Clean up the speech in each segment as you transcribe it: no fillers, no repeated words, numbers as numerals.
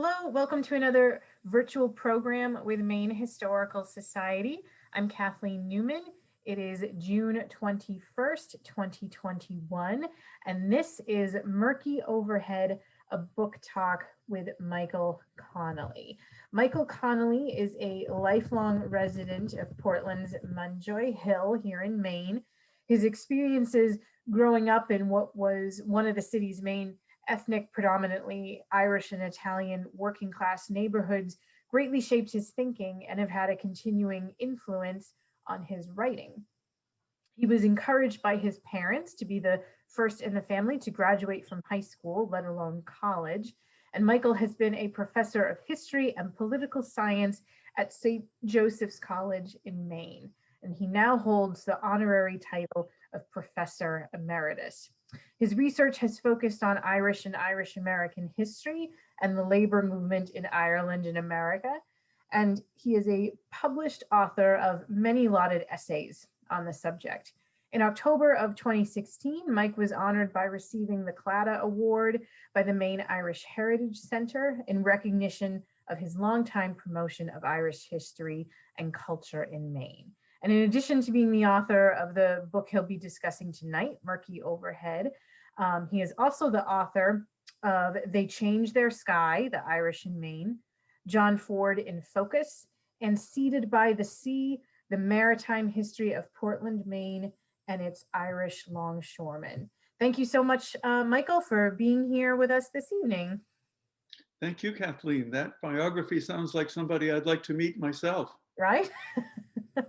Hello, welcome to another virtual program with Maine Historical Society. I'm Kathleen Newman. It is June 21st, 2021, and this is Murky Overhead, a book talk with Michael Connolly. Michael Connolly is a lifelong resident of Portland's Munjoy Hill here in Maine. His experiences growing up in what was one of the city's main ethnic, predominantly Irish and Italian working class neighborhoods greatly shaped his thinking and have had a continuing influence on his writing. He was encouraged by his parents to be the first in the family to graduate from high school, let alone college. And Michael has been a professor of history and political science at St. Joseph's College in Maine. And he now holds the honorary title of Professor Emeritus. His research has focused on Irish and Irish American history and the labor movement in Ireland and America. And he is a published author of many lauded essays on the subject. In October of 2016, Mike was honored by receiving the Claddagh Award by the Maine Irish Heritage Center in recognition of his longtime promotion of Irish history and culture in Maine. And in addition to being the author of the book he'll be discussing tonight, Murky Overhead, he is also the author of They Change Their Sky, The Irish in Maine, John Ford in Focus, and Seated by the Sea, The Maritime History of Portland, Maine, and its Irish longshoremen. Thank you so much, Michael, for being here with us this evening. Thank you, Kathleen. That biography sounds like somebody I'd like to meet myself. Right?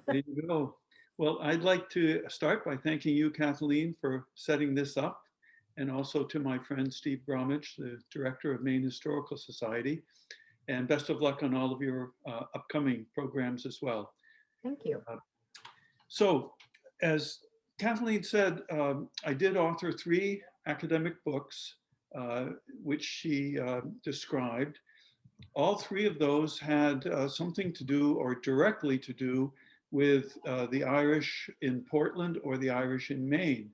There you go. Well, I'd like to start by thanking you, Kathleen, for setting this up, and also to my friend Steve Bromwich, the director of Maine Historical Society. And best of luck on all of your upcoming programs as well. Thank you. So, as Kathleen said, I did author 3 academic books, which she described. All 3 of those had something to do, or directly to do, with the Irish in Portland or the Irish in Maine.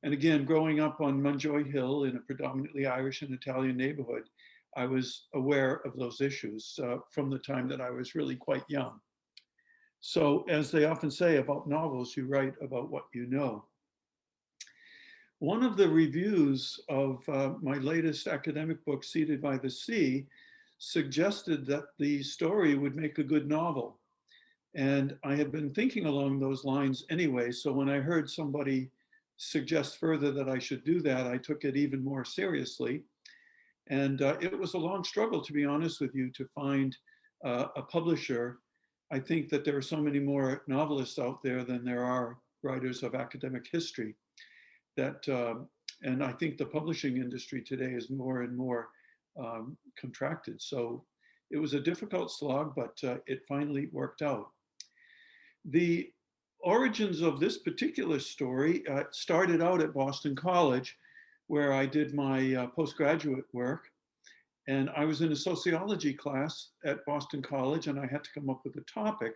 And again, growing up on Munjoy Hill in a predominantly Irish and Italian neighborhood, I was aware of those issues from the time that I was really quite young. So, as they often say about novels, you write about what you know. One of the reviews of my latest academic book, Seated by the Sea, suggested that the story would make a good novel. And I had been thinking along those lines anyway, so when I heard somebody suggest further that I should do that, I took it even more seriously. And it was a long struggle, to be honest with you, to find a publisher. I think that there are so many more novelists out there than there are writers of academic history. And I think the publishing industry today is more and more contracted. So it was a difficult slog, but it finally worked out. The origins of this particular story started out at Boston College, where I did my postgraduate work. And I was in a sociology class at Boston College, and I had to come up with a topic.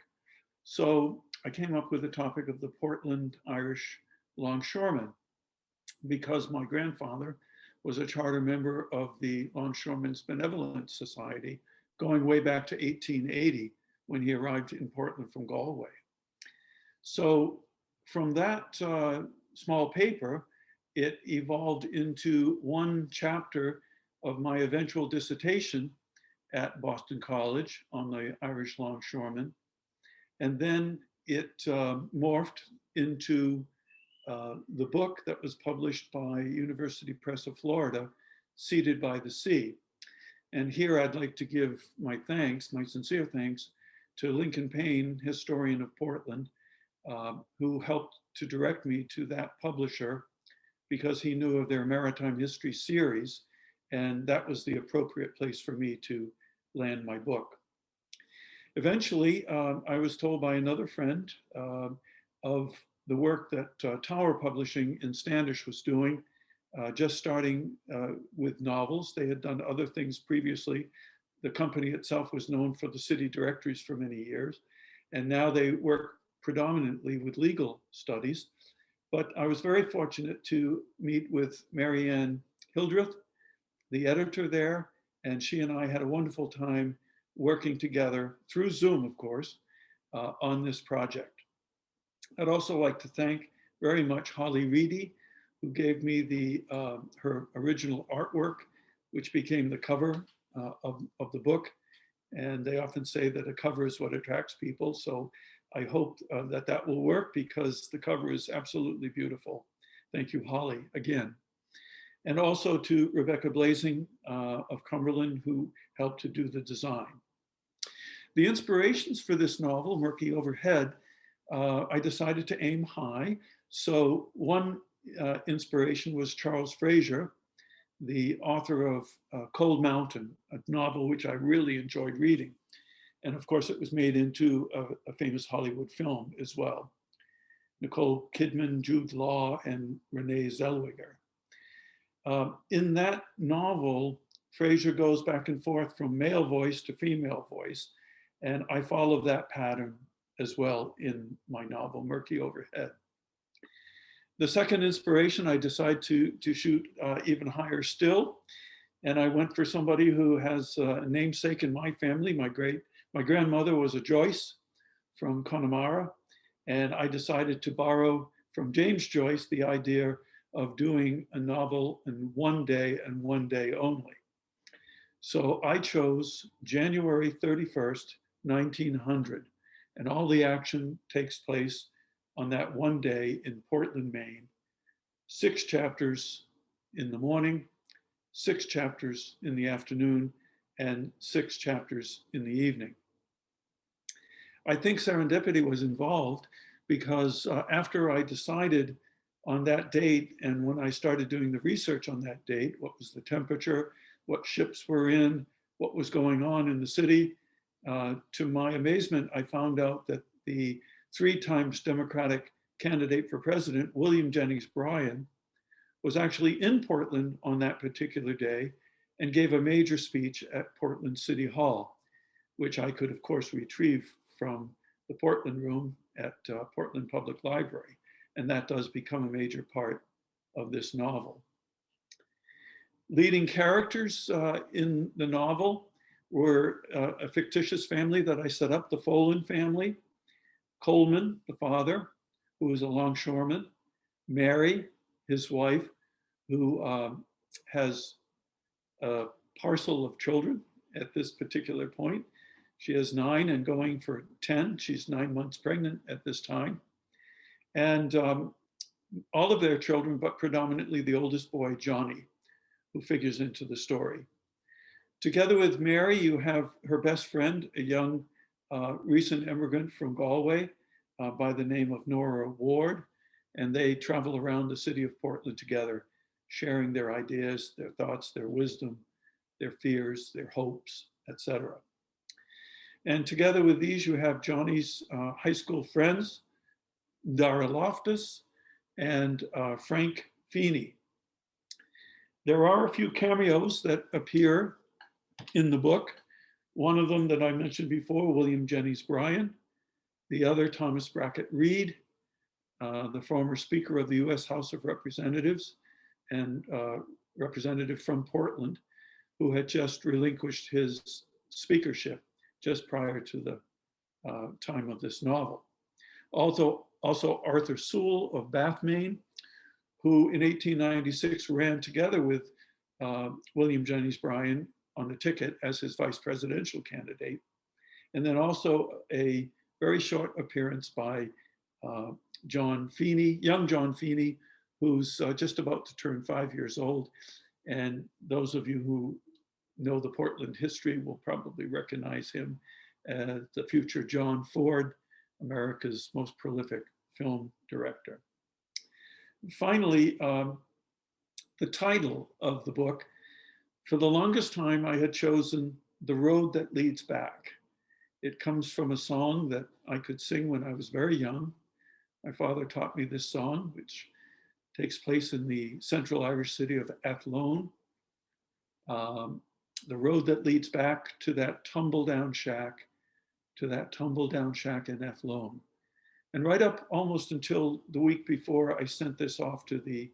So I came up with the topic of the Portland Irish longshoremen, because my grandfather was a charter member of the Longshoremen's Benevolent Society, going way back to 1880, when he arrived in Portland from Galway. So from that small paper, it evolved into one chapter of my eventual dissertation at Boston College on the Irish longshoremen. And then it morphed into the book that was published by University Press of Florida, Seated by the Sea. And here I'd like to give my thanks, my sincere thanks, to Lincoln Payne, historian of Portland, who helped to direct me to that publisher because he knew of their maritime history series, and that was the appropriate place for me to land my book. Eventually, I was told by another friend of the work that Tower Publishing in Standish was doing, just starting with novels. They had done other things previously. The company itself was known for the city directories for many years, and now they work predominantly with legal studies. But I was very fortunate to meet with Marianne Hildreth, the editor there, And she and I had a wonderful time working together through Zoom, of course, on this project. I'd also like to thank very much Holly Reedy, who gave me her original artwork, which became the cover of the book. And they often say that a cover is what attracts people. So I hope that will work, because the cover is absolutely beautiful. Thank you, Holly, again. And also to Rebecca Blazing of Cumberland, who helped to do the design. The inspirations for this novel, Murky Overhead, I decided to aim high. So one inspiration was Charles Fraser, the author of Cold Mountain, a novel which I really enjoyed reading. And of course, it was made into a famous Hollywood film as well. Nicole Kidman, Jude Law, and Renee Zellweger. In that novel, Fraser goes back and forth from male voice to female voice, and I follow that pattern as well in my novel, Murky Overhead. The second inspiration, I decided to shoot even higher still, and I went for somebody who has a namesake in my family. My grandmother was a Joyce from Connemara, and I decided to borrow from James Joyce the idea of doing a novel in one day and one day only. So I chose January 31st, 1900, and all the action takes place on that one day in Portland, Maine. 6 chapters in the morning, 6 chapters in the afternoon, and 6 chapters in the evening. I think serendipity was involved because after I decided on that date, and when I started doing the research on that date, what was the temperature, what ships were in, what was going on in the city, to my amazement, I found out that the 3 times Democratic candidate for president, William Jennings Bryan, was actually in Portland on that particular day and gave a major speech at Portland City Hall, which I could, of course, retrieve from the Portland room at Portland Public Library. And that does become a major part of this novel. Leading characters in the novel were a fictitious family that I set up, the Folan family, Coleman, the father, who was a longshoreman, Mary, his wife, who has a parcel of children at this particular point. She has 9 and going for 10. She's 9 months pregnant at this time. And all of their children, but predominantly the oldest boy, Johnny, who figures into the story. Together with Mary, you have her best friend, a young recent immigrant from Galway by the name of Nora Ward, and they travel around the city of Portland together, sharing their ideas, their thoughts, their wisdom, their fears, their hopes, etc. And together with these, you have Johnny's high school friends, Dara Loftus and Frank Feeney. There are a few cameos that appear in the book. One of them that I mentioned before, William Jennings Bryan. The other, Thomas Brackett Reed, the former Speaker of the US House of Representatives and representative from Portland, who had just relinquished his speakership just prior to the time of this novel. Also Arthur Sewell of Bath, Maine, who in 1896 ran together with William Jennings Bryan on the ticket as his vice presidential candidate. And then also a very short appearance by John Feeney, young John Feeney, who's just about to turn 5 years old. And those of you who know the Portland history will probably recognize him as the future John Ford, America's most prolific film director. Finally, the title of the book. For the longest time, I had chosen The Road That Leads Back. It comes from a song that I could sing when I was very young. My father taught me this song, which takes place in the central Irish city of Athlone. The road that leads back to that tumble-down shack, in Athlone. And right up almost until the week before I sent this off to the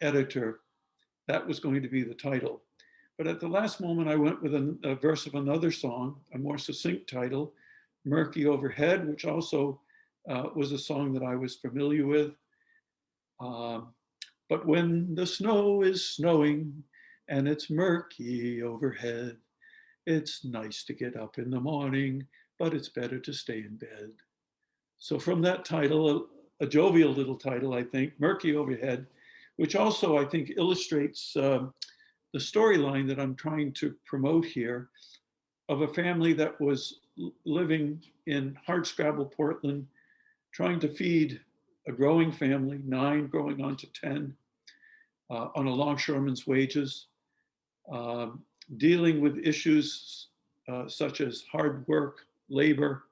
editor, that was going to be the title. But at the last moment, I went with a verse of another song, a more succinct title, Murky Overhead, which also was a song that I was familiar with. But when the snow is snowing and it's murky overhead, it's nice to get up in the morning, but it's better to stay in bed. So from that title, a jovial little title, I think, Murky Overhead, which also I think illustrates the storyline that I'm trying to promote here of a family that was living in hardscrabble Portland, trying to feed a growing family, 9 growing on to 10, on a longshoreman's wages, dealing with issues such as hard work, labor,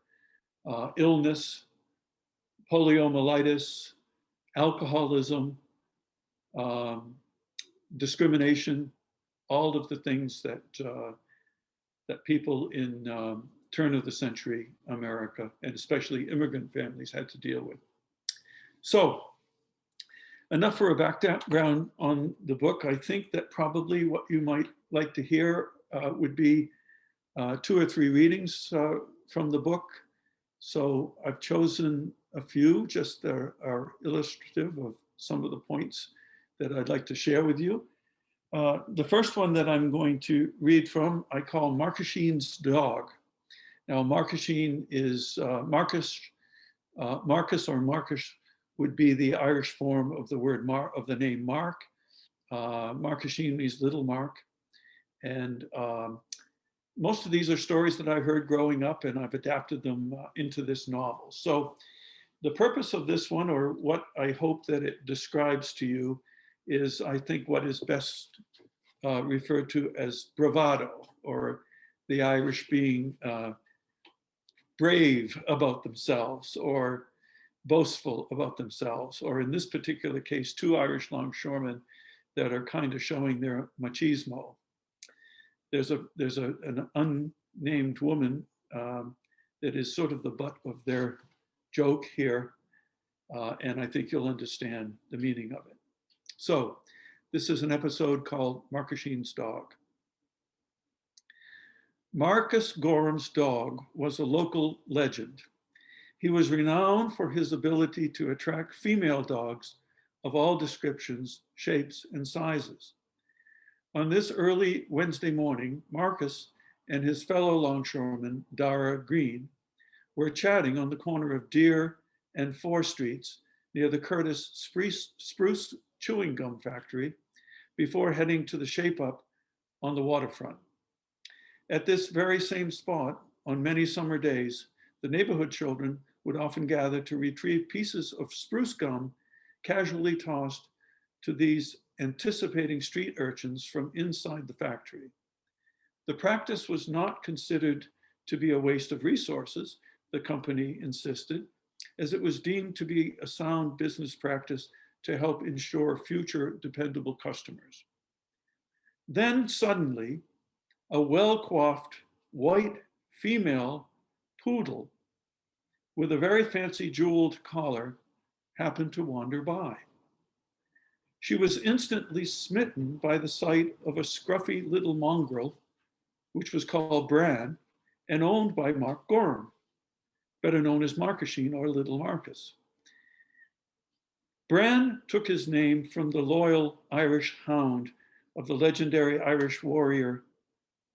illness, poliomyelitis, alcoholism, discrimination, all of the things that that people in turn of the century America, and especially immigrant families, had to deal with. So enough for a background on the book. I think that probably what you might like to hear would be 2 or 3 readings from the book. So I've chosen a few just that are illustrative of some of the points that I'd like to share with you. The first one that I'm going to read from, I call Marcashine's Dog. Now, Marcashine is Marcus or Marcus would be the Irish form of the word of the name Mark. Marcashine means little Mark. And most of these are stories that I heard growing up, and I've adapted them into this novel. So the purpose of this one, or what I hope that it describes to you, is I think what is best referred to as bravado, or the Irish being brave about themselves or boastful about themselves, or in this particular case, 2 Irish longshoremen that are kind of showing their machismo. There's an unnamed woman that is sort of the butt of their joke here, and I think you'll understand the meaning of it. So this is an episode called Marcashine's Dog. Marcus Gorham's dog was a local legend. He was renowned for his ability to attract female dogs of all descriptions, shapes, and sizes. On this early Wednesday morning, Marcus and his fellow longshoreman, Dara Green, were chatting on the corner of Deer and 4 Streets near the Curtis Spruce Chewing Gum Factory before heading to the Shape Up on the waterfront. At this very same spot, on many summer days, the neighborhood children would often gather to retrieve pieces of spruce gum casually tossed to these anticipating street urchins from inside the factory. The practice was not considered to be a waste of resources, the company insisted, as it was deemed to be a sound business practice to help ensure future dependable customers. Then suddenly, a well-coiffed white female poodle with a very fancy jeweled collar happened to wander by. She was instantly smitten by the sight of a scruffy little mongrel, which was called Bran and owned by Mark Gorham, better known as Marcashine or Little Marcus. Bran took his name from the loyal Irish hound of the legendary Irish warrior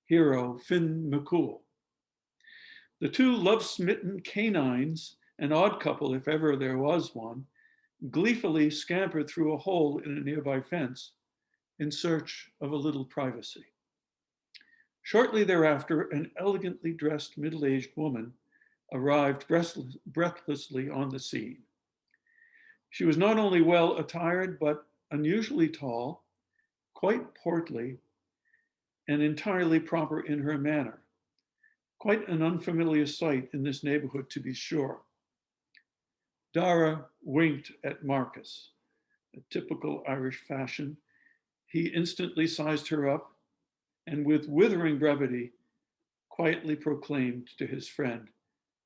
hero Finn McCool. The 2 love-smitten canines, an odd couple if ever there was one, gleefully scampered through a hole in a nearby fence in search of a little privacy. Shortly thereafter, an elegantly dressed middle-aged woman arrived breathlessly on the scene. She was not only well attired, but unusually tall, quite portly, and entirely proper in her manner. Quite an unfamiliar sight in this neighborhood, to be sure. Dara winked at Marcus, a typical Irish fashion. He instantly sized her up and with withering brevity, quietly proclaimed to his friend,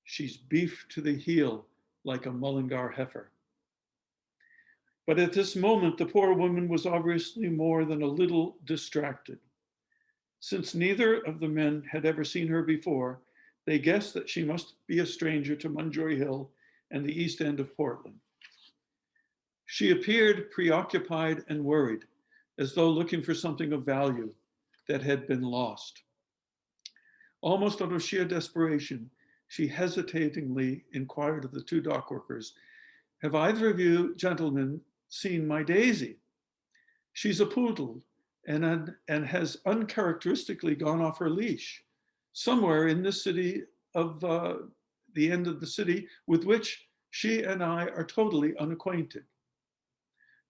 "She's beef to the heel like a Mullingar heifer." But at this moment, the poor woman was obviously more than a little distracted. Since neither of the men had ever seen her before, they guessed that she must be a stranger to Munjoy Hill and the east end of Portland. She appeared preoccupied and worried, as though looking for something of value that had been lost. Almost out of sheer desperation, she hesitatingly inquired of the two dock workers, "Have either of you gentlemen seen my Daisy? She's a poodle and has uncharacteristically gone off her leash somewhere in this city of the end of the city with which she and I are totally unacquainted."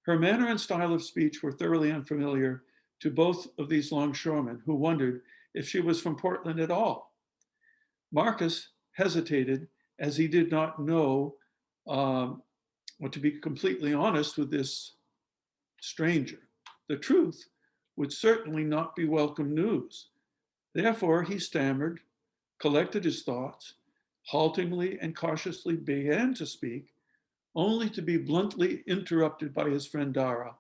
Her manner and style of speech were thoroughly unfamiliar to both of these longshoremen, who wondered if she was from Portland at all. Marcus hesitated, as he did not know what to be completely honest with this stranger. The truth would certainly not be welcome news. Therefore, he stammered, collected his thoughts, haltingly and cautiously began to speak, only to be bluntly interrupted by his friend Dara,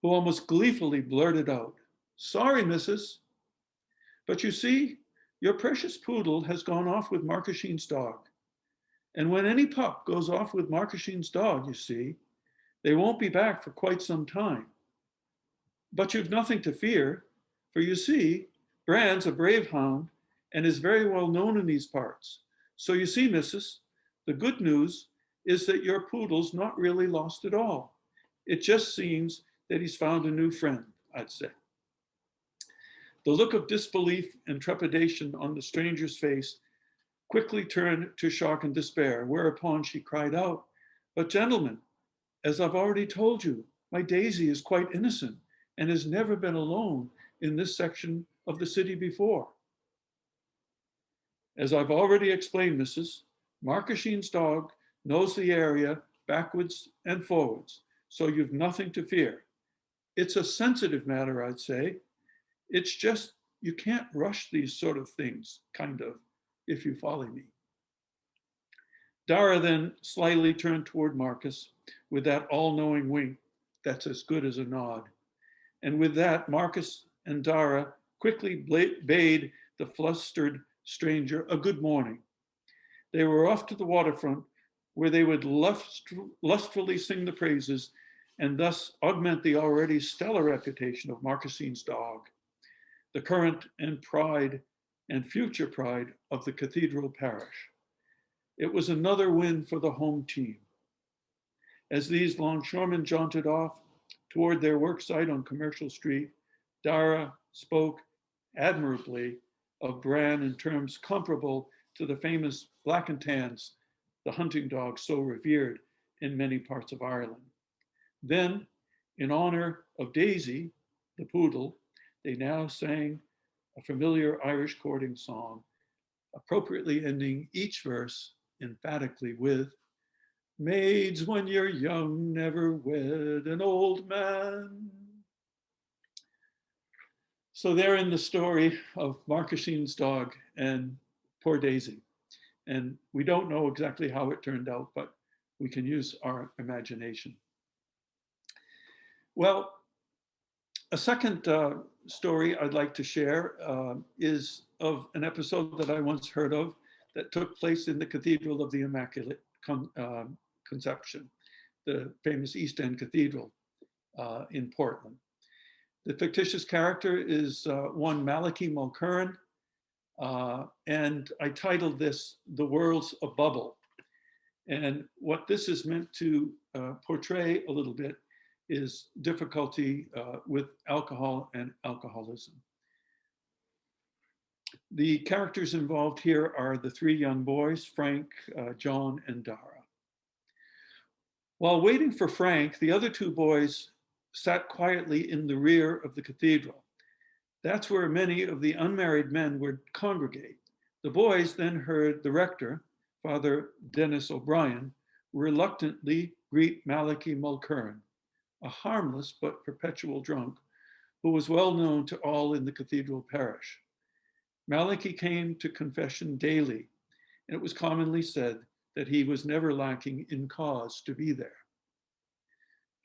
who almost gleefully blurted out, "Sorry, missus, but you see, your precious poodle has gone off with Marcashine's dog. And when any pup goes off with Marcashine's dog, you see, they won't be back for quite some time. But you've nothing to fear, for you see, Bran's a brave hound and is very well known in these parts. So you see, missus, the good news is that your poodle's not really lost at all. It just seems that he's found a new friend, I'd say." The look of disbelief and trepidation on the stranger's face quickly turned to shock and despair, whereupon she cried out, "But gentlemen, as I've already told you, my Daisy is quite innocent and has never been alone in this section of the city before. As I've already explained, missus, Marcashine's dog knows the area backwards and forwards, so you've nothing to fear. It's a sensitive matter, I'd say. It's just you can't rush these sort of things, kind of, if you follow me." Dara then slyly turned toward Marcus with that all-knowing wink that's as good as a nod. And with that, Marcus and Dara quickly bade the flustered stranger a good morning. They were off to the waterfront, where they would lustfully sing the praises and thus augment the already stellar reputation of Marcashine's dog, the current and pride and future pride of the cathedral parish. It was another win for the home team. As these longshoremen jaunted off toward their worksite on Commercial Street, Dara spoke admirably of Bran in terms comparable to the famous black and tans, the hunting dog so revered in many parts of Ireland. Then, in honor of Daisy, the poodle, they now sang a familiar Irish courting song, appropriately ending each verse emphatically with, "Maids, when you're young, never wed an old man." So they're in the story of Marcashine's dog and poor Daisy. And we don't know exactly how it turned out, but we can use our imagination. Well, a second story I'd like to share is of an episode that I once heard of that took place in the Cathedral of the Immaculate Conception, the famous East End Cathedral in Portland. The fictitious character is one Malachi Mulcairn, and I titled this "The World's a Bubble." And what this is meant to portray a little bit is difficulty with alcohol and alcoholism. The characters involved here are the three young boys, Frank, John, and Dara. While waiting for Frank, the other two boys sat quietly in the rear of the cathedral. That's where many of the unmarried men would congregate. The boys then heard the rector, Father Dennis O'Brien, reluctantly greet Malachi Mulcairn, a harmless but perpetual drunk who was well known to all in the cathedral parish. Malachi came to confession daily, and it was commonly said that he was never lacking in cause to be there.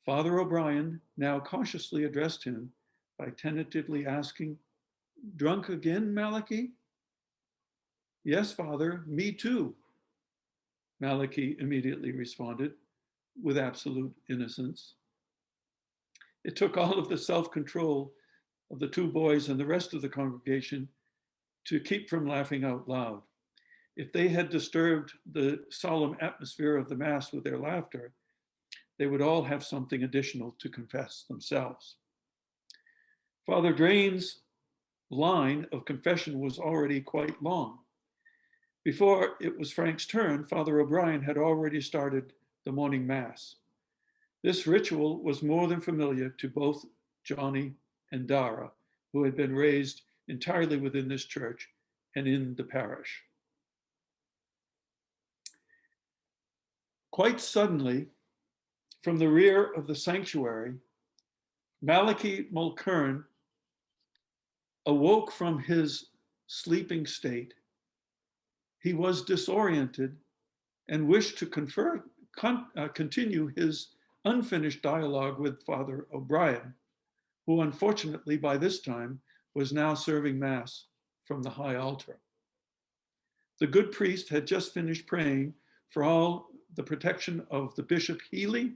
Father O'Brien now cautiously addressed him by tentatively asking, Drunk again, Malachi? Yes, Father, me too, Malachi immediately responded with absolute innocence. It took all of the self-control of the two boys and the rest of the congregation to keep from laughing out loud. If they had disturbed the solemn atmosphere of the Mass with their laughter, they would all have something additional to confess themselves. Father Drain's line of confession was already quite long. Before it was Frank's turn, Father O'Brien had already started the morning Mass. This ritual was more than familiar to both Johnny and Dara, who had been raised entirely within this church and in the parish. Quite suddenly, from the rear of the sanctuary, Malachi Mulkern awoke from his sleeping state. He was disoriented and wished to continue his unfinished dialogue with Father O'Brien, who unfortunately by this time was now serving Mass from the high altar. The good priest had just finished praying for all the protection of the Bishop Healy,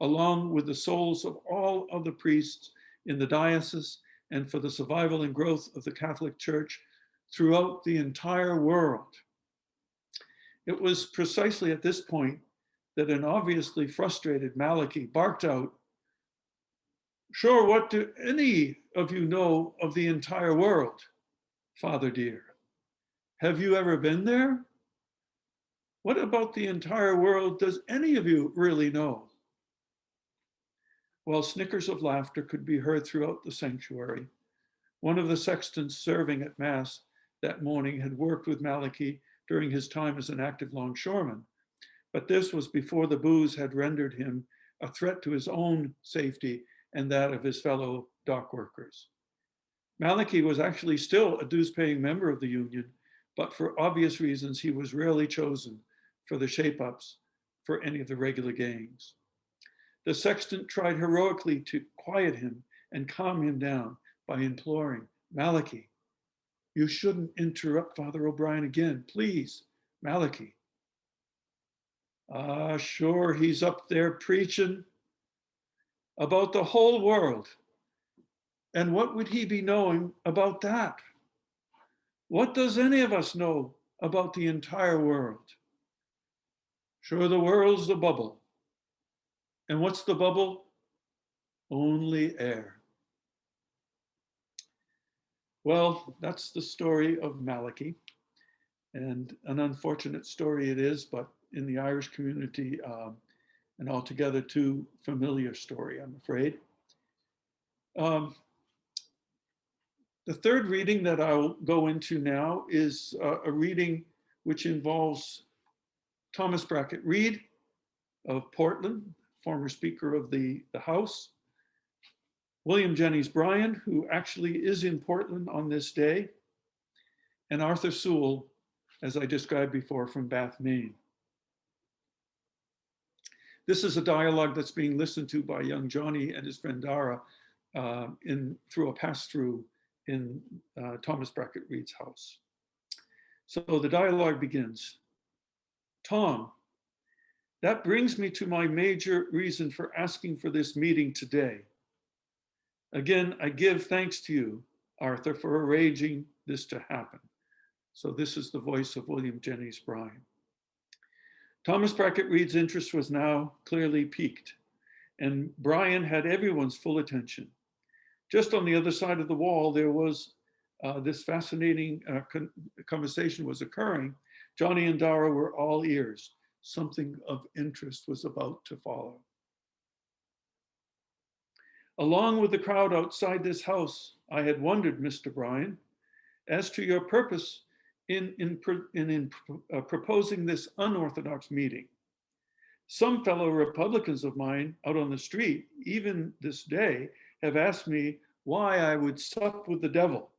along with the souls of all other priests in the diocese and for the survival and growth of the Catholic Church throughout the entire world. It was precisely at this point that an obviously frustrated Malachi barked out, "Sure, what do any of you know of the entire world, Father dear? Have you ever been there? What about the entire world does any of you really know?" While snickers of laughter could be heard throughout the sanctuary, one of the sextons serving at Mass that morning had worked with Malachi during his time as an active longshoreman, but this was before the booze had rendered him a threat to his own safety and that of his fellow dock workers. Malachi was actually still a dues-paying member of the union, but for obvious reasons, he was rarely chosen for the shape-ups for any of the regular gangs. The sexton tried heroically to quiet him and calm him down by imploring, "Malachi, you shouldn't interrupt Father O'Brien again. Please, Malachi." Sure, he's up there preaching about the whole world. And what would he be knowing about that? What does any of us know about the entire world? Sure, the world's a bubble. And what's the bubble? Only air. Well, that's the story of Malachi. And an unfortunate story it is, but in the Irish community, an altogether too familiar story, I'm afraid. The third reading that I'll go into now is a reading which involves Thomas Brackett Reed of Portland, former Speaker of the House, William Jennings Bryan, who actually is in Portland on this day, and Arthur Sewell, as I described before, from Bath, Maine. This is a dialogue that's being listened to by young Johnny and his friend Dara through a pass-through in Thomas Brackett Reed's house. So the dialogue begins. "Tom, that brings me to my major reason for asking for this meeting today. Again, I give thanks to you, Arthur, for arranging this to happen." So this is the voice of William Jennings Bryan. Thomas Brackett Reed's interest was now clearly piqued, and Bryan had everyone's full attention. Just on the other side of the wall, there was this fascinating conversation was occurring. Johnny and Dara were all ears. Something of interest was about to follow. "Along with the crowd outside this house, I had wondered, Mr. Bryan, as to your purpose in proposing this unorthodox meeting. Some fellow Republicans of mine out on the street, even this day, have asked me why I would sup with the devil.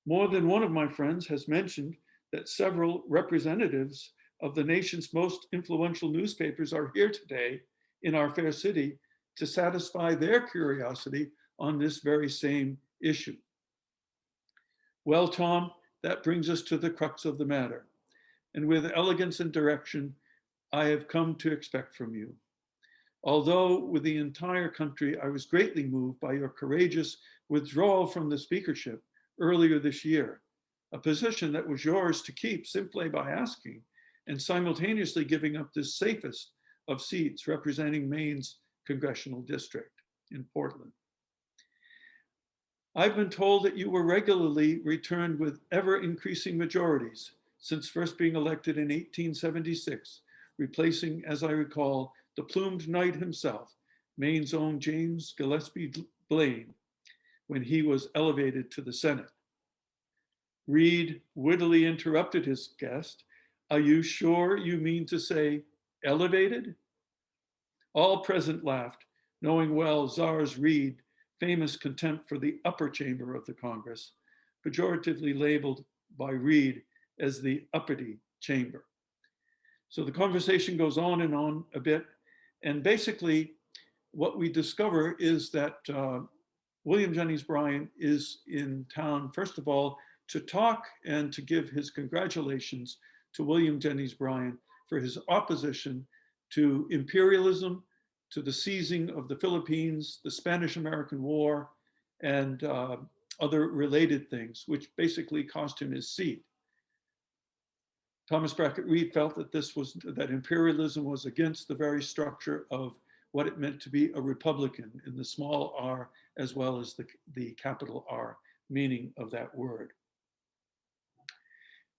More than one of my friends has mentioned that several representatives of the nation's most influential newspapers are here today in our fair city to satisfy their curiosity on this very same issue. Well, Tom, that brings us to the crux of the matter. And with elegance and direction, I have come to expect from you. Although with the entire country, I was greatly moved by your courageous withdrawal from the speakership earlier this year, a position that was yours to keep simply by asking and simultaneously giving up this safest of seats representing Maine's congressional district in Portland. I've been told that you were regularly returned with ever increasing majorities since first being elected in 1876, replacing, as I recall, the plumed knight himself, Maine's own James Gillespie Blaine, when he was elevated to the Senate. Reed wittily interrupted his guest. Are you sure you mean to say elevated? All present laughed, knowing well Czar's Reed famous contempt for the upper chamber of the Congress, pejoratively labeled by Reed as the uppity chamber. So the conversation goes on a bit. And basically, what we discover is that William Jennings Bryan is in town, first of all, to talk and to give his congratulations to William Jennings Bryan for his opposition to imperialism, to the seizing of the Philippines, the Spanish-American War, and other related things, which basically cost him his seat. Thomas Brackett Reed felt that that imperialism was against the very structure of what it meant to be a Republican in the small r as well as the capital R meaning of that word.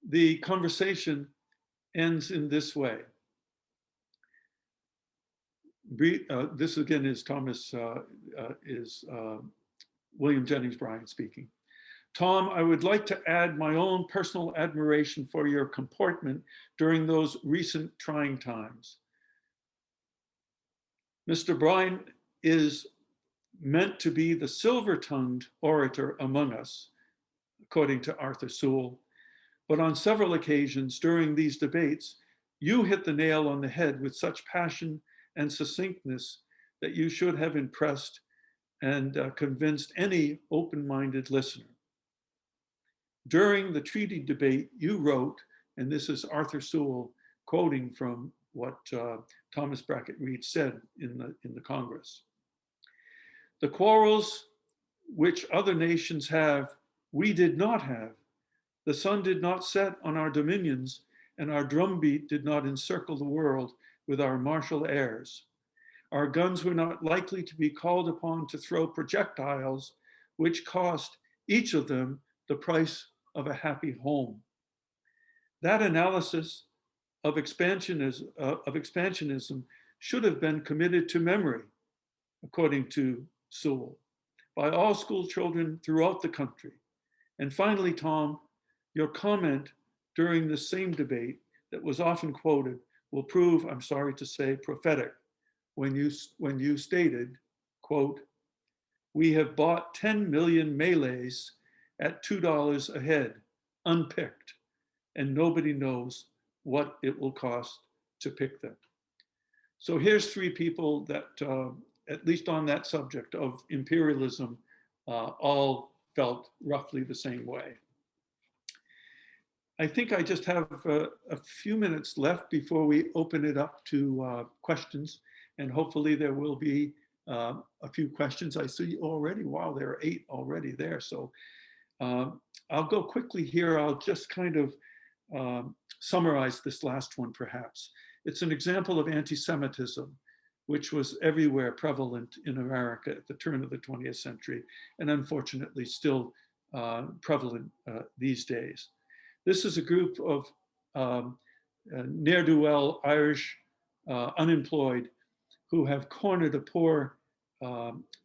The conversation ends in this way. This again is William Jennings Bryan speaking. Tom, I would like to add my own personal admiration for your comportment during those recent trying times. Mr. Bryan is meant to be the silver-tongued orator among us, according to Arthur Sewell, but on several occasions during these debates, you hit the nail on the head with such passion and succinctness that you should have impressed and convinced any open-minded listener. During the treaty debate, you wrote, and this is Arthur Sewell quoting from what Thomas Brackett Reed said in the Congress. The quarrels which other nations have, we did not have. The sun did not set on our dominions, and our drumbeat did not encircle the world with our martial airs. Our guns were not likely to be called upon to throw projectiles which cost each of them the price of a happy home. That analysis of expansionism should have been committed to memory, according to Sewell, by all school children throughout the country. And finally, Tom, your comment during the same debate that was often quoted will prove, I'm sorry to say, prophetic when you stated, quote, we have bought 10 million Malays at $2 a head, unpicked, and nobody knows what it will cost to pick them. So here's three people that, at least on that subject of imperialism, all felt roughly the same way. I think I just have a few minutes left before we open it up to questions, and hopefully there will be a few questions. I see already, wow, there are 8 already there. So I'll go quickly here. I'll just kind of summarize this last one, perhaps. It's an example of anti-Semitism, which was everywhere prevalent in America at the turn of the 20th century, and unfortunately still prevalent these days. This is a group of ne'er-do-well Irish unemployed who have cornered a poor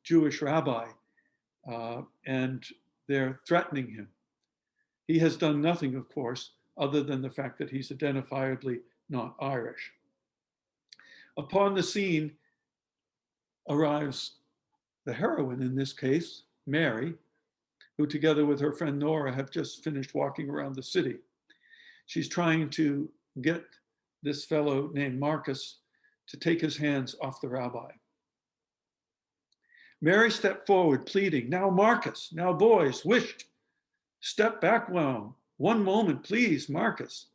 Jewish rabbi, and they're threatening him. He has done nothing, of course, other than the fact that he's identifiably not Irish. Upon the scene arrives the heroine in this case, Mary, who together with her friend Nora have just finished walking around the city. She's trying to get this fellow named Marcus to take his hands off the rabbi. Mary stepped forward, pleading, now Marcus, now boys, wisht. Step back now. One moment, please, Marcus.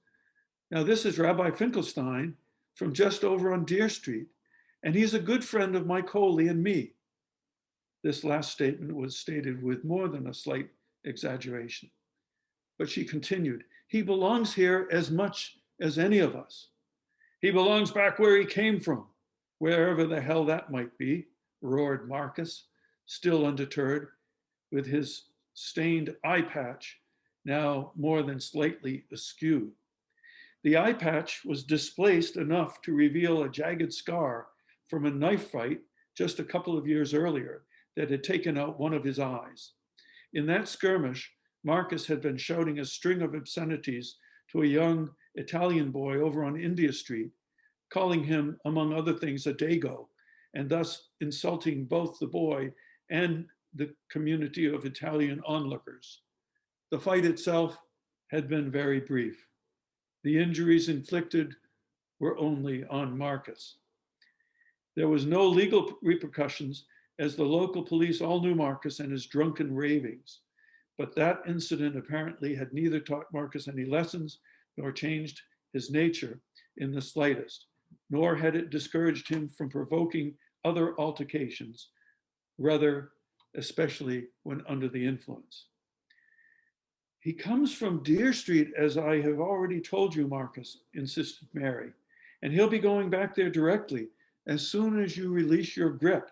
Now, this is Rabbi Finkelstein from just over on Deer Street, and he's a good friend of Mike Coley and me. This last statement was stated with more than a slight exaggeration. But she continued, he belongs here as much as any of us. He belongs back where he came from, wherever the hell that might be, roared Marcus, still undeterred, with his stained eye patch now more than slightly askew. The eye patch was displaced enough to reveal a jagged scar from a knife fight just a couple of years earlier that had taken out one of his eyes. In that skirmish, Marcus had been shouting a string of obscenities to a young Italian boy over on India Street, calling him, among other things, a dago, and thus insulting both the boy and the community of Italian onlookers. The fight itself had been very brief. The injuries inflicted were only on Marcus. There was no legal repercussions, as the local police all knew Marcus and his drunken ravings. But that incident apparently had neither taught Marcus any lessons nor changed his nature in the slightest, nor had it discouraged him from provoking other altercations, rather, especially when under the influence. He comes from Deer Street, as I have already told you, Marcus, insisted Mary, and he'll be going back there directly as soon as you release your grip.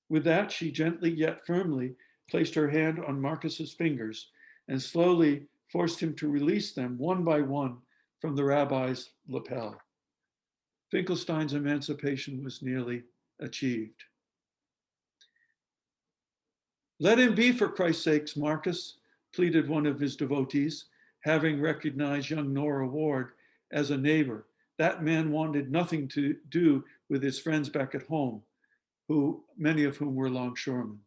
With that, she gently yet firmly placed her hand on Marcus's fingers and slowly forced him to release them one by one from the rabbi's lapel. Finkelstein's emancipation was nearly achieved. Let him be, for Christ's sakes, Marcus, pleaded one of his devotees, having recognized young Nora Ward as a neighbor. That man wanted nothing to do with his friends back at home, many of whom were longshoremen.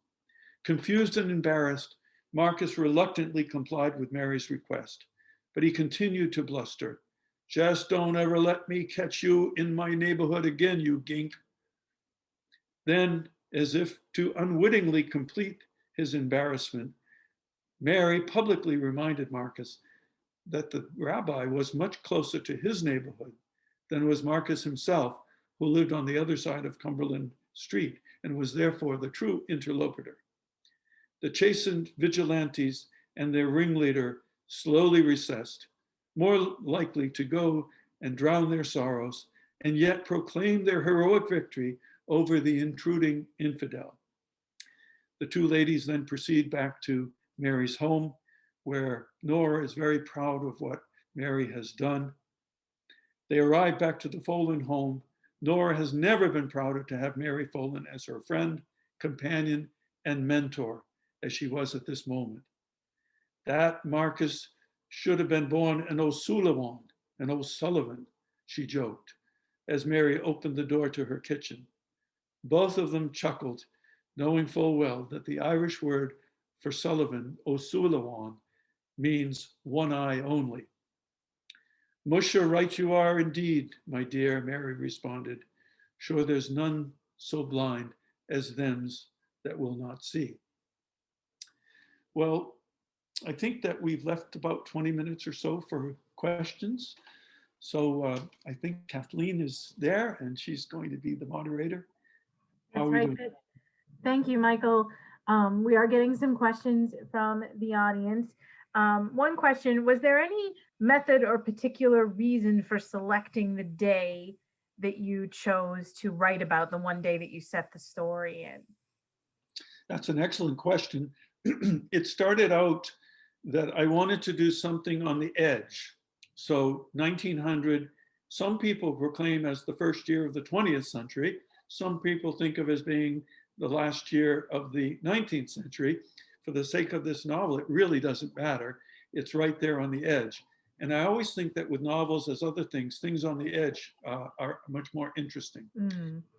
Confused and embarrassed, Marcus reluctantly complied with Mary's request, but he continued to bluster. Just don't ever let me catch you in my neighborhood again, you gink. Then, as if to unwittingly complete his embarrassment, Mary publicly reminded Marcus that the rabbi was much closer to his neighborhood than was Marcus himself, who lived on the other side of Cumberland Street and was therefore the true interlocutor. The chastened vigilantes and their ringleader slowly recessed, more likely to go and drown their sorrows, and yet proclaim their heroic victory over the intruding infidel. The two ladies then proceed back to Mary's home, where Nora is very proud of what Mary has done. They arrive back to the Folan home. Nora has never been prouder to have Mary Folan as her friend, companion, and mentor as she was at this moment. That Marcus should have been born an O'Sullivan, she joked, as Mary opened the door to her kitchen. Both of them chuckled, knowing full well that the Irish word for Sullivan, O'Sullivan, means one eye only. Musha, right you are indeed, my dear, Mary responded. Sure there's none so blind as thems that will not see. Well, I think that we've left about 20 minutes or so for questions. So I think Kathleen is there and she's going to be the moderator. That's right. Thank you, Michael. We are getting some questions from the audience. One question, was there any method or particular reason for selecting the day that you chose to write about, the one day that you set the story in? That's an excellent question. It started out that I wanted to do something on the edge. So 1900, some people proclaim as the first year of the 20th century. Some people think of as being the last year of the 19th century. For the sake of this novel, it really doesn't matter. It's right there on the edge. And I always think that with novels, as other things on the edge are much more interesting.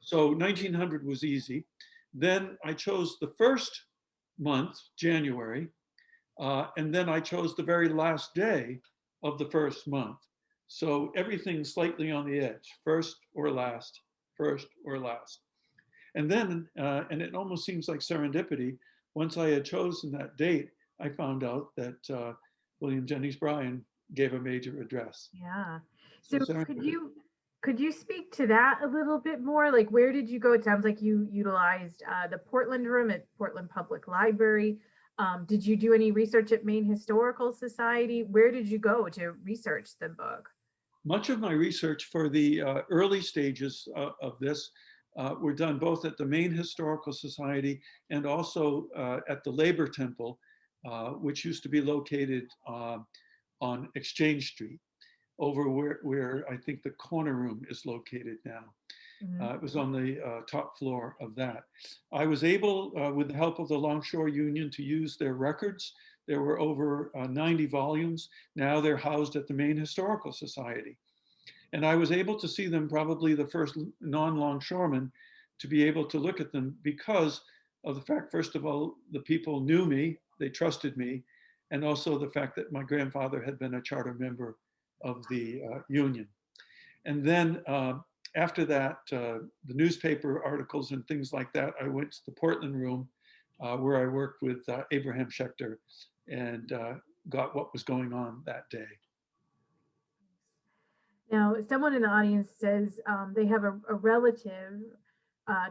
So 1900 was easy. Then I chose the first month, January, and then I chose the very last day of the first month. So everything slightly on the edge, first or last, first or last. And then, and it almost seems like serendipity, once I had chosen that date, I found out that William Jennings Bryan gave a major address. Yeah. So So serendipity. could you speak to that a little bit more? Like, where did you go? It sounds like you utilized the Portland room at Portland Public Library. Did you do any research at Maine Historical Society? Where did you go to research the book? Much of my research for the early stages of this were done both at the Maine Historical Society and also at the Labor Temple, which used to be located on Exchange Street, over where I think the corner room is located now. Mhm. It was on the top floor of that. I was able, with the help of the Longshore Union, to use their records. There were over 90 volumes. Now they're housed at the Maine Historical Society. And I was able to see them, probably the first non-longshoreman to be able to look at them, because of the fact, first of all, the people knew me, they trusted me, and also the fact that my grandfather had been a charter member of the union. And then after that, the newspaper articles and things like that, I went to the Portland room where I worked with Abraham Schechter and got what was going on that day. Now, someone in the audience says they have a relative,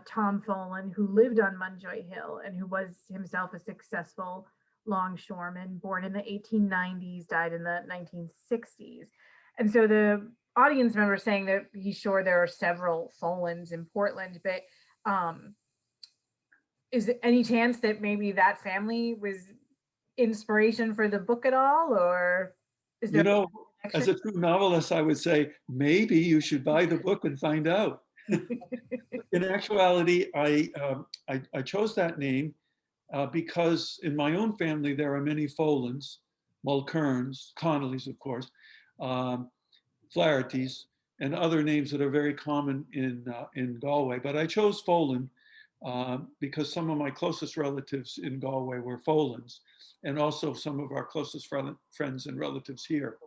Tom Folan, who lived on Munjoy Hill and who was himself a successful longshoreman, born in the 1890s, died in the 1960s. And so the audience member saying that he's sure there are several Folans in Portland, but um, is there any chance that maybe that family was inspiration for the book at all, or is You there know, a as connection? a true novelist, I would say maybe you should buy the book and find out. In actuality, I chose that name because in my own family there are many Folans, Mulkerns, Connollys, of course, um, Flahertys, and other names that are very common in Galway. But I chose Folan because some of my closest relatives in Galway were Folans, and also some of our closest friends and relatives here.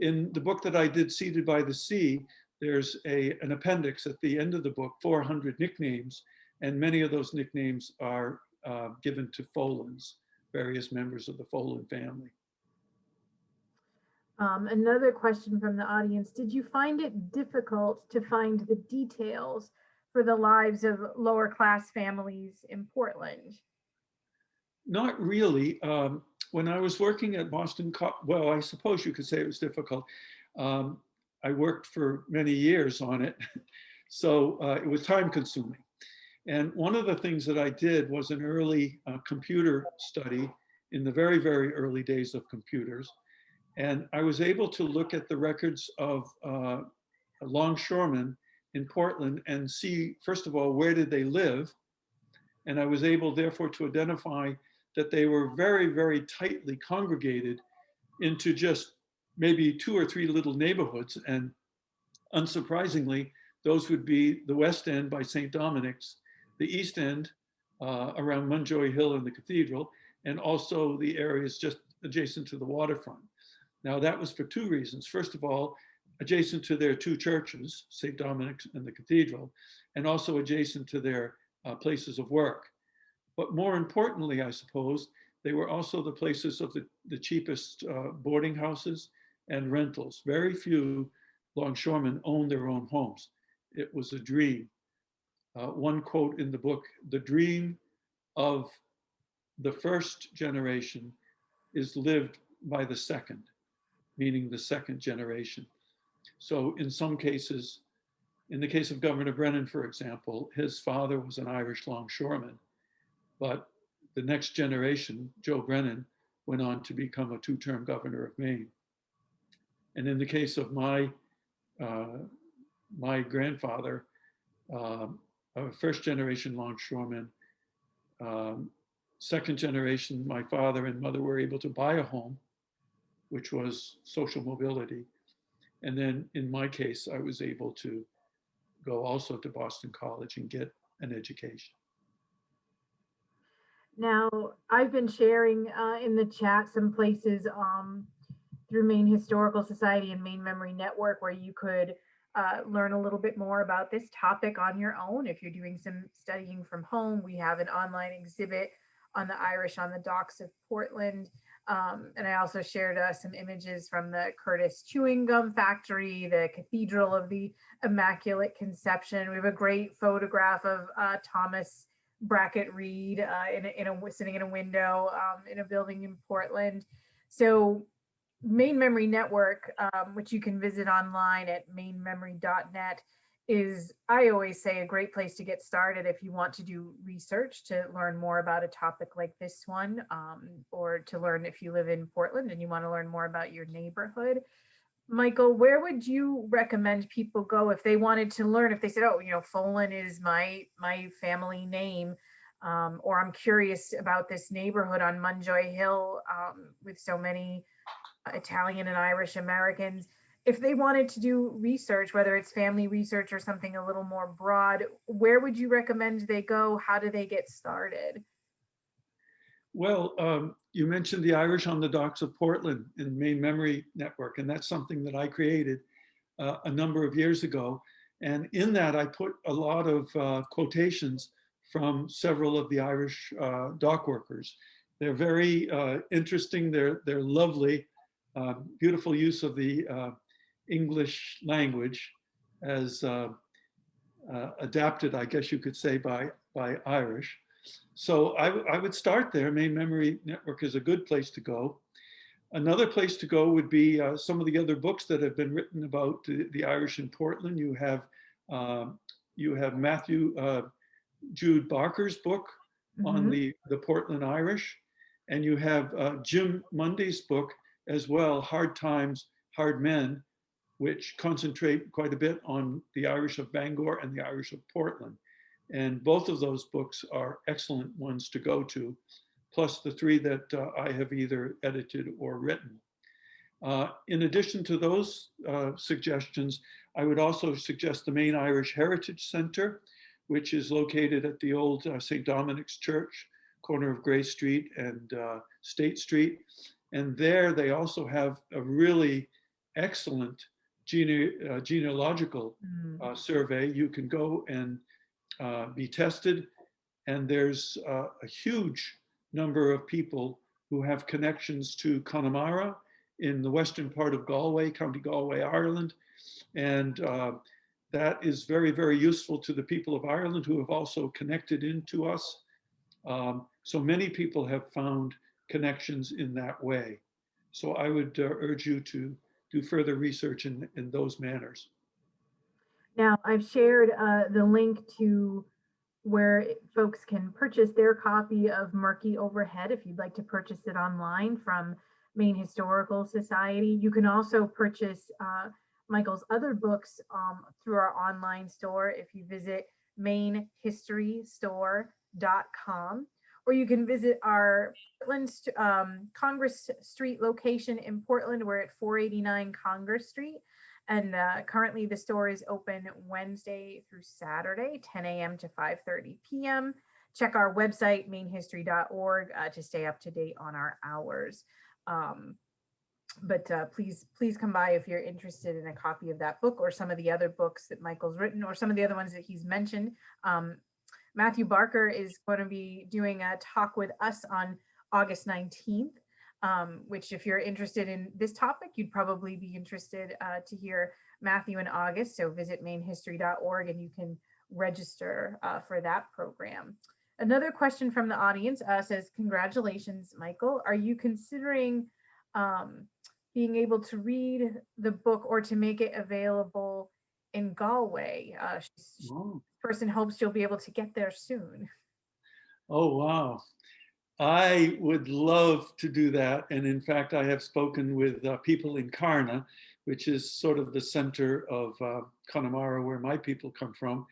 In the book that I did, Seated by the Sea, there's an appendix at the end of the book, 400 nicknames, and many of those nicknames are given to Folans, various members of the Folan family. Another question from the audience. Did you find it difficult to find the details for the lives of lower class families in Portland? Not really. When I was working at Boston, well, I suppose you could say it was difficult. Um, I worked for many years on it, so it was time consuming. And one of the things that I did was an early computer study in the very, very early days of computers. And I was able to look at the records of longshoremen in Portland and see, first of all, where did they live? And I was able, therefore, to identify that they were very, very tightly congregated into just maybe 2 or 3 little neighborhoods. And unsurprisingly, those would be the West End by St. Dominic's, the East End around Munjoy Hill and the Cathedral, and also the areas just adjacent to the waterfront. Now, that was for 2 reasons. First of all, adjacent to their 2 churches, St. Dominic's and the Cathedral, and also adjacent to their places of work. But more importantly, I suppose, they were also the places of the cheapest boarding houses and rentals. Very few longshoremen owned their own homes. It was a dream. One quote in the book, the dream of the first generation is lived by the second, meaning the second generation. So in some cases, in the case of Governor Brennan, for example, his father was an Irish longshoreman, but the next generation, Joe Brennan, went on to become a 2-term governor of Maine. And in the case of my grandfather, a first generation longshoreman, second generation, my father and mother were able to buy a home, which was social mobility. And then in my case, I was able to go also to Boston College and get an education. Now, I've been sharing in the chat some places through Maine Historical Society and Maine Memory Network where you could learn a little bit more about this topic on your own. If you're doing some studying from home, we have an online exhibit on the Irish on the docks of Portland. And I also shared some images from the Curtis Chewing Gum Factory, the Cathedral of the Immaculate Conception. We have a great photograph of Thomas Brackett Reed sitting in a window in a building in Portland. So Maine Memory Network, which you can visit online at mainmemory.net, is, I always say, a great place to get started if you want to do research to learn more about a topic like this one, or to learn if you live in Portland and you want to learn more about your neighborhood. Michael, where would you recommend people go if they wanted to learn? If they said, "Oh, Folan is my family name," or "I'm curious about this neighborhood on Munjoy Hill with so many Italian and Irish Americans." If they wanted to do research, whether it's family research or something a little more broad, where would you recommend they go? How do they get started? Well, you mentioned the Irish on the Docks of Portland in Maine Memory Network, and that's something that I created a number of years ago. And in that, I put a lot of quotations from several of the Irish dock workers. They're very interesting. They're lovely, beautiful use of the English language as adapted, I guess you could say, by Irish. So I would start there. Maine Memory Network is a good place to go. Another place to go would be some of the other books that have been written about the Irish in Portland. You have Matthew Jude Barker's book on the Portland Irish, and you have Jim Mundy's book as well, Hard Times, Hard Men, which concentrate quite a bit on the Irish of Bangor and the Irish of Portland. And both of those books are excellent ones to go to, plus the three that I have either edited or written. In addition to those suggestions, I would also suggest the Maine Irish Heritage Center, which is located at the old St. Dominic's Church, corner of Gray Street and State Street. And there they also have a really excellent genealogical survey. You can go and be tested, and there's a huge number of people who have connections to Connemara in the western part of Galway, County Galway, Ireland. And that is very, very useful to the people of Ireland who have also connected into us. So many people have found connections in that way. So I would urge you to do further research in those manners. Now, I've shared the link to where folks can purchase their copy of Murky Overhead if you'd like to purchase it online from Maine Historical Society. You can also purchase Michael's other books through our online store if you visit mainhistorystore.com, or you can visit our Portland Congress Street location in Portland. We're at 489 Congress Street. And currently the store is open Wednesday through Saturday, 10 a.m. to 5:30 p.m. Check our website, mainhistory.org, to stay up to date on our hours. But please come by if you're interested in a copy of that book or some of the other books that Michael's written or some of the other ones that he's mentioned. Matthew Barker is going to be doing a talk with us on August 19th. Which, if you're interested in this topic, you'd probably be interested to hear Matthew in August. So visit mainhistory.org and you can register for that program. Another question from the audience says, "Congratulations, Michael. Are you considering being able to read the book or to make it available in Galway?" This person hopes you'll be able to get there soon. Oh, wow. I would love to do that. And in fact, I have spoken with people in Carna, which is sort of the center of Connemara, where my people come from.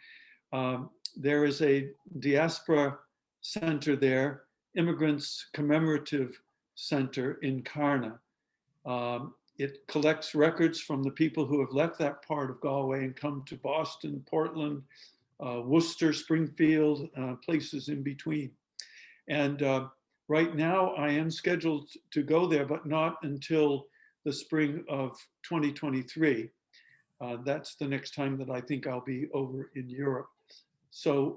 There is a diaspora center there, Immigrants Commemorative Center in Carna. It collects records from the people who have left that part of Galway and come to Boston, Portland, Worcester, Springfield, places in between. And right now I am scheduled to go there, but not until the spring of 2023. That's the next time that I think I'll be over in Europe. So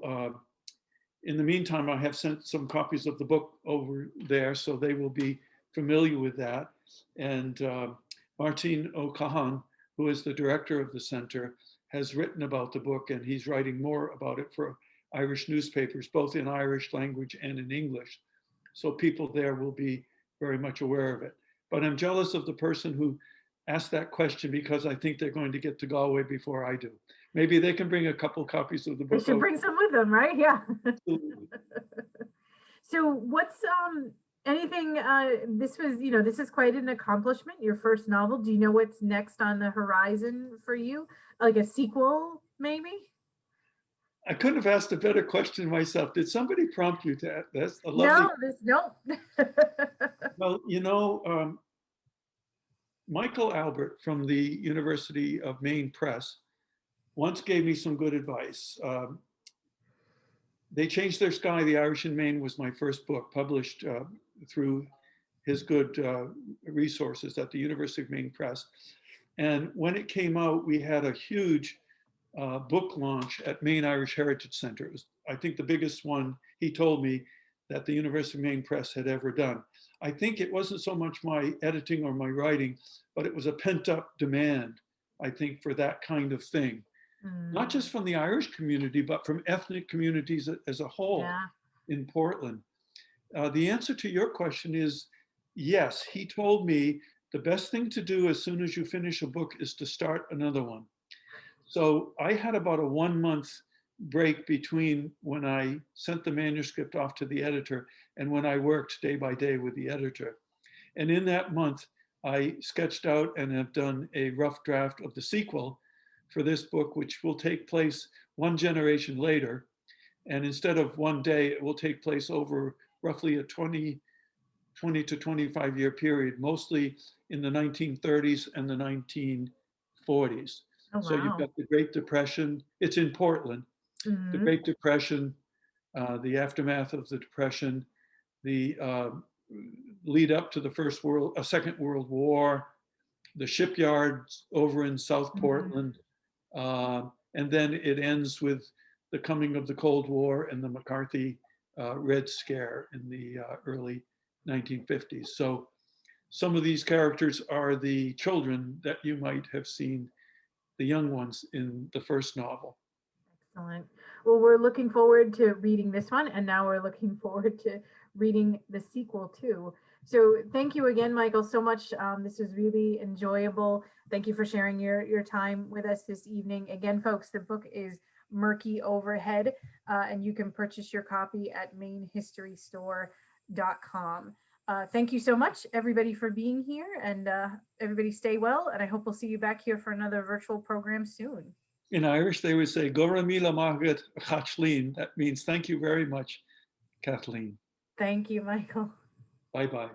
in the meantime, I have sent some copies of the book over there, so they will be familiar with that. And Martin O'Cahan, who is the director of the center, has written about the book, and he's writing more about it for Irish newspapers, both in Irish language and in English. So people there will be very much aware of it. But I'm jealous of the person who asked that question because I think they're going to get to Galway before I do. Maybe they can bring a couple copies of the They book should over. bring some with them, right? Yeah. Absolutely. So what's anything this was, this is quite an accomplishment, your first novel. Do you know what's next on the horizon for you? Like a sequel, maybe? I couldn't have asked a better question myself. Did somebody prompt you to ask? That's a lovely. No. Well, Michael Albert from the University of Maine Press once gave me some good advice. They Changed Their Sky, The Irish in Maine was my first book, published through his good resources at the University of Maine Press. And when it came out, we had a huge book launch at Maine Irish Heritage Center. It was, I think, the biggest one, he told me, that the University of Maine Press had ever done. I think it wasn't so much my editing or my writing, but it was a pent-up demand, I think, for that kind of thing. Not just from the Irish community, but from ethnic communities as a whole in Portland. The answer to your question is yes. He told me the best thing to do as soon as you finish a book is to start another one. So I had about a 1-month break between when I sent the manuscript off to the editor and when I worked day by day with the editor. And in that month, I sketched out and have done a rough draft of the sequel for this book, which will take place one generation later. And instead of one day, it will take place over roughly a 20 to 25 year period, mostly in the 1930s and the 1940s. Oh, So you've wow. got the Great Depression. It's in Portland. The Great Depression, the aftermath of the Depression, the lead up to the Second World War, the shipyards over in South Portland, and then it ends with the coming of the Cold War and the McCarthy Red Scare in the early 1950s. So some of these characters are the children that you might have seen, the young ones in the first novel. Excellent. Well, we're looking forward to reading this one, and now we're looking forward to reading the sequel too. So thank you again, Michael, so much. This was really enjoyable. Thank you for sharing your time with us this evening. Again, folks, the book is Murky Overhead, and you can purchase your copy at mainhistorystore.com. Thank you so much, everybody, for being here, and everybody stay well, and I hope we'll see you back here for another virtual program soon. In Irish, they would say, Gora Mila Margaret Kathleen. That means thank you very much, Kathleen. Thank you, Michael. Bye-bye.